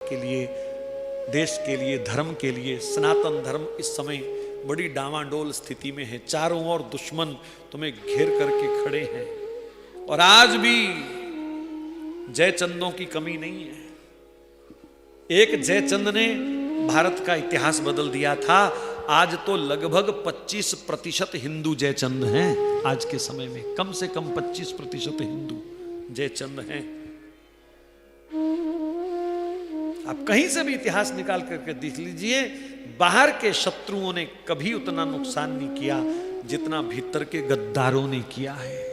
के लिए, देश के लिए, धर्म के लिए। सनातन धर्म इस समय बड़ी डामाडोल स्थिति में है, चारों ओर दुश्मन तुम्हें घेर करके खड़े हैं, और आज भी जयचंदों की कमी नहीं है। एक जयचंद ने भारत का इतिहास बदल दिया था। आज तो लगभग 25% हिंदू जयचंद हैं। आज के समय में कम से कम 25% हिंदू जयचंद हैं। आप कहीं से भी इतिहास निकाल करके देख लीजिए, बाहर के शत्रुओं ने कभी उतना नुकसान नहीं किया जितना भीतर के गद्दारों ने किया है।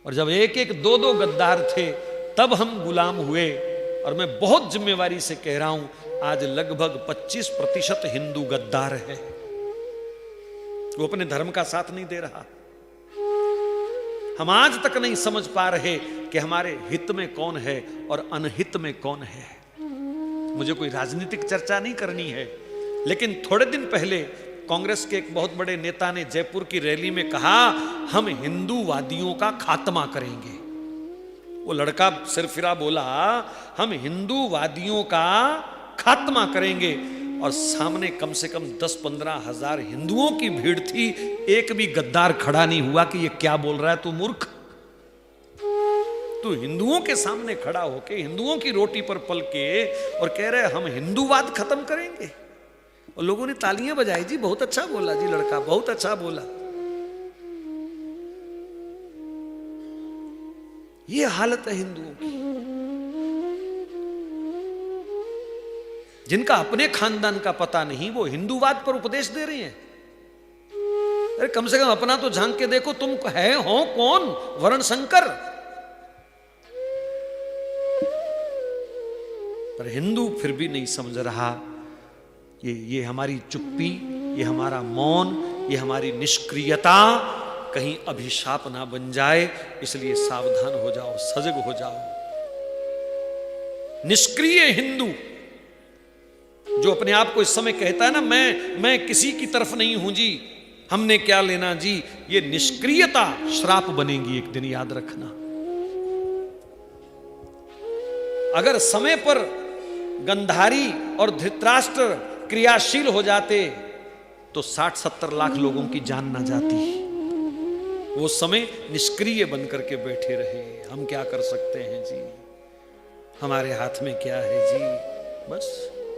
और जब एक एक दो दो गद्दार थे तब हम गुलाम हुए। और मैं बहुत जिम्मेवारी से कह रहा हूं, आज लगभग 25% हिंदू गद्दार है। वो अपने धर्म का साथ नहीं दे रहा। हम आज तक नहीं समझ पा रहे कि हमारे हित में कौन है और अनहित में कौन है। मुझे कोई राजनीतिक चर्चा नहीं करनी है, लेकिन थोड़े दिन पहले कांग्रेस के एक बहुत बड़े नेता ने जयपुर की रैली में कहा, हम हिंदूवादियों का खात्मा करेंगे। वो लड़का सिरफिरा बोला, हम हिंदूवादियों का खात्मा करेंगे, और सामने कम से कम 10-15 हजार हिंदुओं की भीड़ थी। एक भी गद्दार खड़ा नहीं हुआ कि ये क्या बोल रहा है तू मूर्ख। तू हिंदुओं के सामने खड़ा होके हिंदुओं की रोटी पर पल के और कह रहे हम हिंदूवाद खत्म करेंगे। और लोगों ने तालियां बजाई, जी बहुत अच्छा बोला जी लड़का, बहुत अच्छा बोला। ये हालत है हिंदुओं की, जिनका अपने खानदान का पता नहीं, वो हिंदूवाद पर उपदेश दे रही हैं। अरे कम से कम अपना तो झांक के देखो, तुम है हो कौन? वर्ण शंकर। पर हिंदू फिर भी नहीं समझ रहा। ये हमारी चुप्पी, ये हमारा मौन, ये हमारी निष्क्रियता कहीं अभिशाप ना बन जाए, इसलिए सावधान हो जाओ, सजग हो जाओ। निष्क्रिय हिंदू जो अपने आप को इस समय कहता है ना, मैं किसी की तरफ नहीं हूं जी, हमने क्या लेना जी, ये निष्क्रियता श्राप बनेगी एक दिन, याद रखना। अगर समय पर गंधारी और धृतराष्ट्र क्रियाशील हो जाते तो 60-70 लाख लोगों की जान ना जाती। वो समय निष्क्रिय बनकर के बैठे रहे। हम क्या कर सकते हैं जी, हमारे हाथ में क्या है जी, बस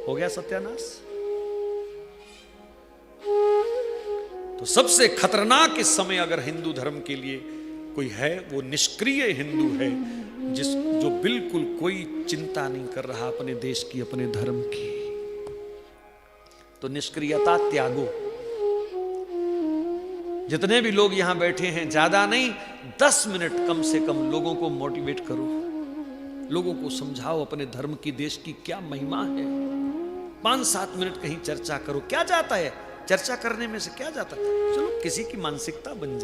हो गया सत्यानाश। तो सबसे खतरनाक इस समय अगर हिंदू धर्म के लिए कोई है, वो निष्क्रिय हिंदू है, जो बिल्कुल कोई चिंता नहीं कर रहा अपने देश की, अपने धर्म की। तो निष्क्रियता त्यागो। जितने भी लोग यहां बैठे हैं, ज्यादा नहीं 10 मिनट कम से कम लोगों को मोटिवेट करो, लोगों को समझाओ अपने धर्म की, देश की क्या महिमा है। 5-7 मिनट कहीं चर्चा करो। क्या जाता है चर्चा करने में से, क्या जाता है? चलो किसी की मानसिकता बन जाए।